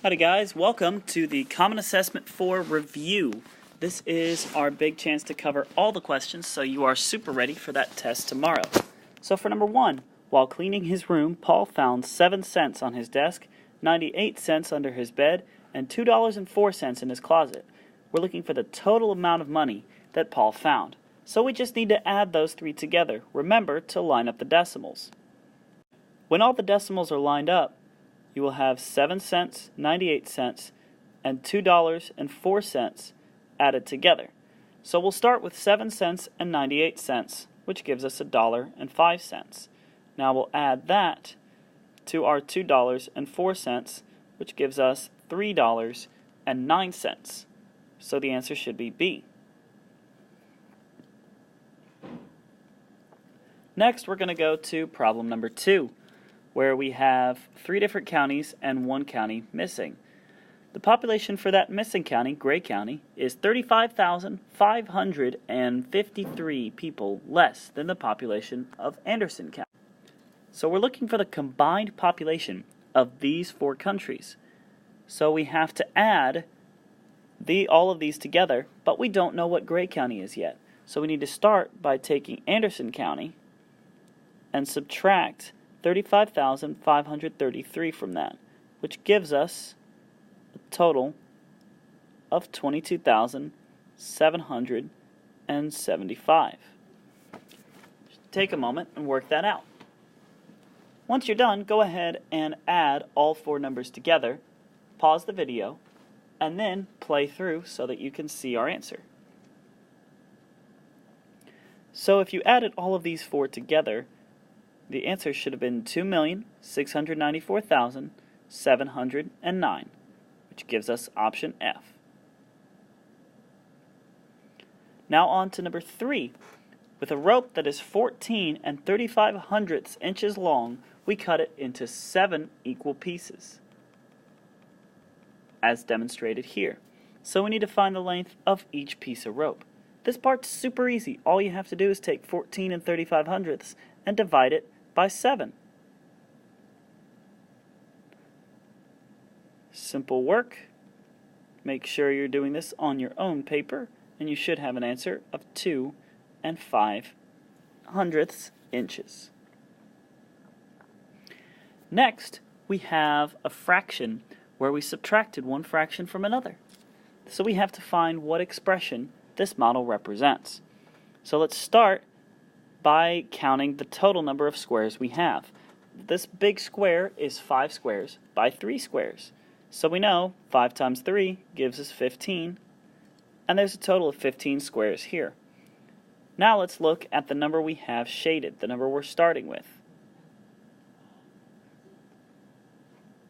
Howdy guys, welcome to the Common Assessment 4 review. This is our big chance to cover all the questions so you are super ready for that test tomorrow. So for number 1, while cleaning his room, Paul found 7 cents on his desk, 98 cents under his bed, and $2.04 in his closet. We're looking for the total amount of money that Paul found. So we just need to add those three together. Remember to line up the decimals. When all the decimals are lined up, you will have 7 cents, 98 cents, and $2.04 added together. So we'll start with 7 cents and 98 cents, which gives us $1.05. Now we'll add that to our $2.04, which gives us $3.09. So the answer should be B. Next, we're going to go to problem number 2. Where we have 3 different counties and 1 county missing. The population for that missing county, Gray County, is 35,553 people less than the population of Anderson County. So we're looking for the combined population of these 4 countries. So we have to add all of these together, but we don't know what Gray County is yet. So we need to start by taking Anderson County and subtract 35,533 from that, which gives us a total of 22,775. Take a moment and work that out. Once you're done, go ahead and add all 4 numbers together, pause the video, and then play through so that you can see our answer. So if you added all of these 4 together, the answer should have been 2,694,709, which gives us option F. Now on to number 3. With a rope that is 14 3/5 inches long, we cut it into 7 equal pieces, as demonstrated here. So we need to find the length of each piece of rope. This part's super easy. All you have to do is take 14 3/5 and divide it by 7. Simple work. Make sure you're doing this on your own paper, and you should have an answer of 2 5/5 inches. Next, we have a fraction where we subtracted one fraction from another. So we have to find what expression this model represents. So let's start by counting the total number of squares we have. This big square is 5 squares by 3 squares. So we know 5 times 3 gives us 15, and there's a total of 15 squares here. Now let's look at the number we have shaded, the number we're starting with.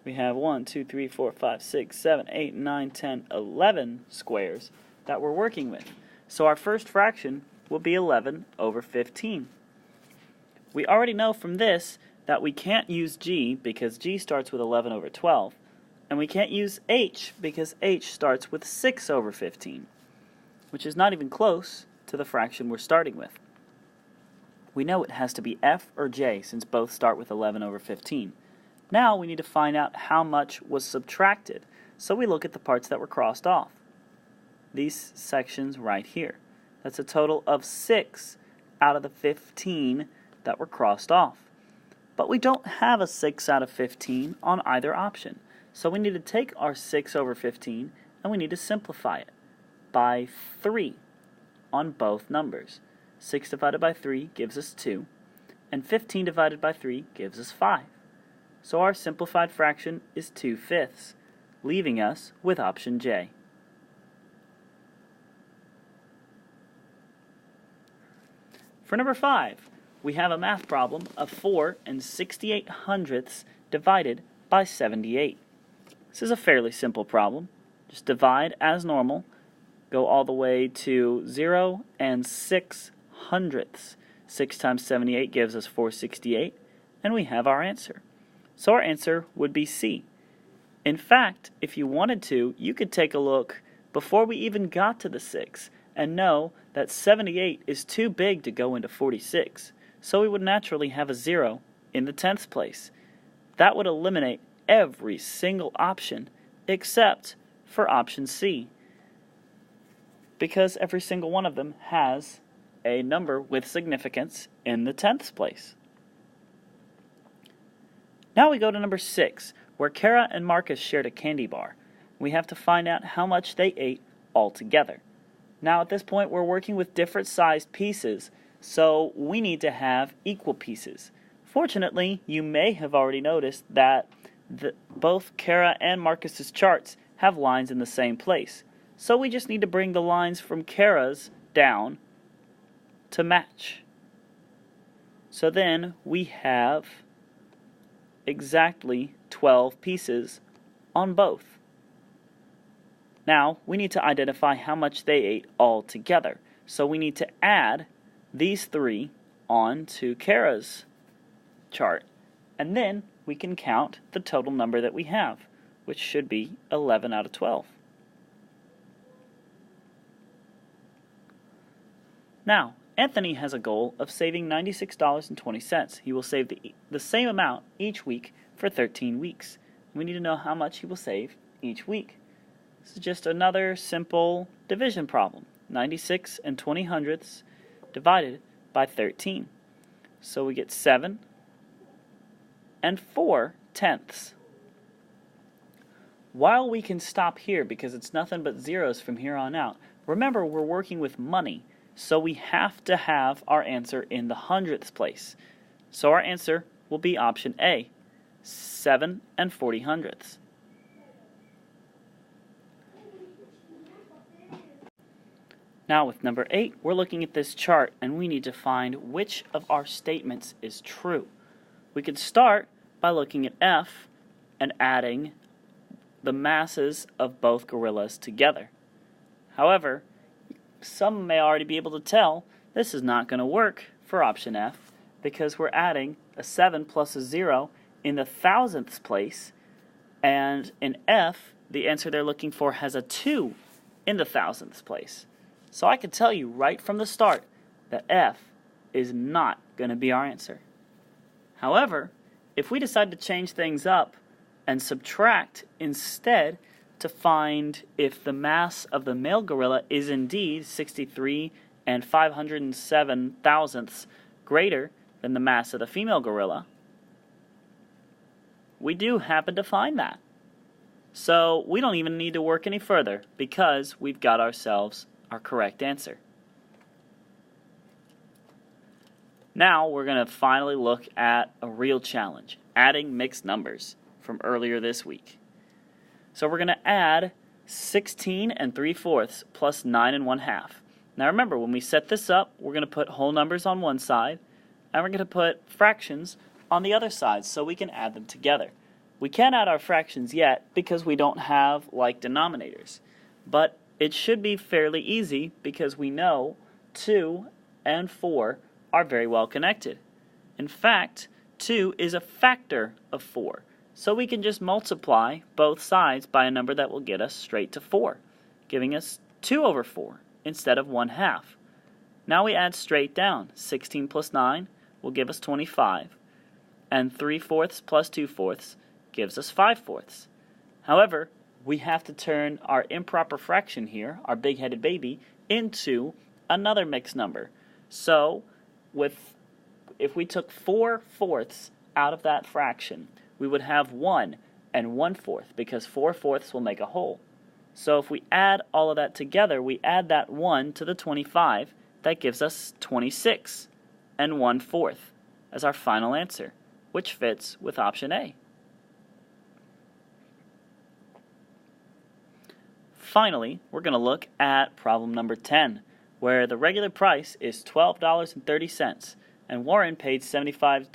We have 1, 2, 3, 4, 5, 6, 7, 8, 9, 10, 11 squares that we're working with. So our first fraction will be 11 over 15. We already know from this that we can't use G because G starts with 11 over 12, and we can't use H because H starts with 6 over 15, which is not even close to the fraction we're starting with. We know it has to be F or J since both start with 11 over 15. Now we need to find out how much was subtracted, so we look at the parts that were crossed off. These sections right here. That's a total of 6 out of the 15 that were crossed off. But we don't have a 6 out of 15 on either option. So we need to take our 6 over 15 and we need to simplify it by 3 on both numbers. 6 divided by 3 gives us 2, and 15 divided by 3 gives us 5. So our simplified fraction is 2/5, leaving us with option J. For number 5, we have a math problem of 4 68/100 divided by 78. This is a fairly simple problem. Just divide as normal, go all the way to 0 6/100. 6 times 78 gives us 468, and we have our answer. So our answer would be C. In fact, if you wanted to, you could take a look before we even got to the 6 and know that 78 is too big to go into 46, so we would naturally have a 0 in the 10th place. That would eliminate every single option except for option C, because every single one of them has a number with significance in the tenths place. Now we go to number 6, where Kara and Marcus shared a candy bar. We have to find out how much they ate altogether. Now at this point we're working with different sized pieces, so we need to have equal pieces. Fortunately, you may have already noticed that both Kara and Marcus's charts have lines in the same place. So we just need to bring the lines from Kara's down to match. So then we have exactly 12 pieces on both. Now we need to identify how much they ate all together. So we need to add these 3 on to Kara's chart, and then we can count the total number that we have, which should be 11 out of 12. Now, Anthony has a goal of saving $96.20. He will save the same amount each week for 13 weeks. We need to know how much he will save each week. This is just another simple division problem. 96 and 20 hundredths divided by 13. So we get 7 and 4 tenths. While we can stop here because it's nothing but zeros from here on out, remember we're working with money, so we have to have our answer in the hundredths place. So our answer will be option A, 7 and 40 hundredths. Now with number 8, we're looking at this chart and we need to find which of our statements is true. We could start by looking at F and adding the masses of both gorillas together. However, some may already be able to tell this is not going to work for option F because we're adding a 7 plus a 0 in the thousandths place, and in F, the answer they're looking for has a 2 in the thousandths place. So I can tell you right from the start that F is not going to be our answer. However, if we decide to change things up and subtract instead to find if the mass of the male gorilla is indeed 63 and 507 thousandths greater than the mass of the female gorilla, we do happen to find that. So we don't even need to work any further because we've got ourselves our correct answer. Now we're going to finally look at a real challenge, adding mixed numbers from earlier this week. So we're going to add 16 and 3/4 plus 9 and 1/2. Now remember, when we set this up, we're going to put whole numbers on one side, and we're going to put fractions on the other side so we can add them together. We can't add our fractions yet because we don't have like denominators, but it should be fairly easy because we know 2 and 4 are very well connected. In fact, 2 is a factor of 4, so we can just multiply both sides by a number that will get us straight to 4, giving us 2 over 4 instead of 1/2. Now we add straight down. 16 plus 9 will give us 25, and 3/4 plus 2/4 gives us 5/4. However, we have to turn our improper fraction here, our big-headed baby, into another mixed number. So, if we took 4/4 out of that fraction, we would have 1 and 1/4 because 4/4 will make a whole. So if we add all of that together, we add that 1 to the 25, that gives us 26 and 1/4 as our final answer, which fits with option A. Finally, we're going to look at problem number 10, where the regular price is $12.30, and Warren paid 75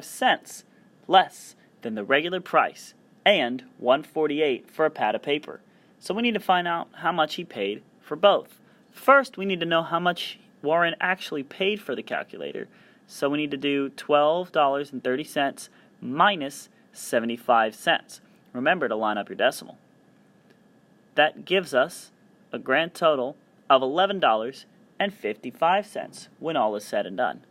cents less than the regular price and $1.48 for a pad of paper. So we need to find out how much he paid for both. First, we need to know how much Warren actually paid for the calculator. So we need to do $12.30 minus 75 cents. Remember to line up your decimal. That gives us a grand total of $11.55 when all is said and done.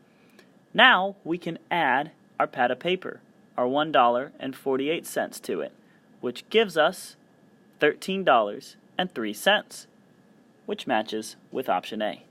Now we can add our pad of paper, our $1.48 to it. which gives us $13.03, which matches with option A.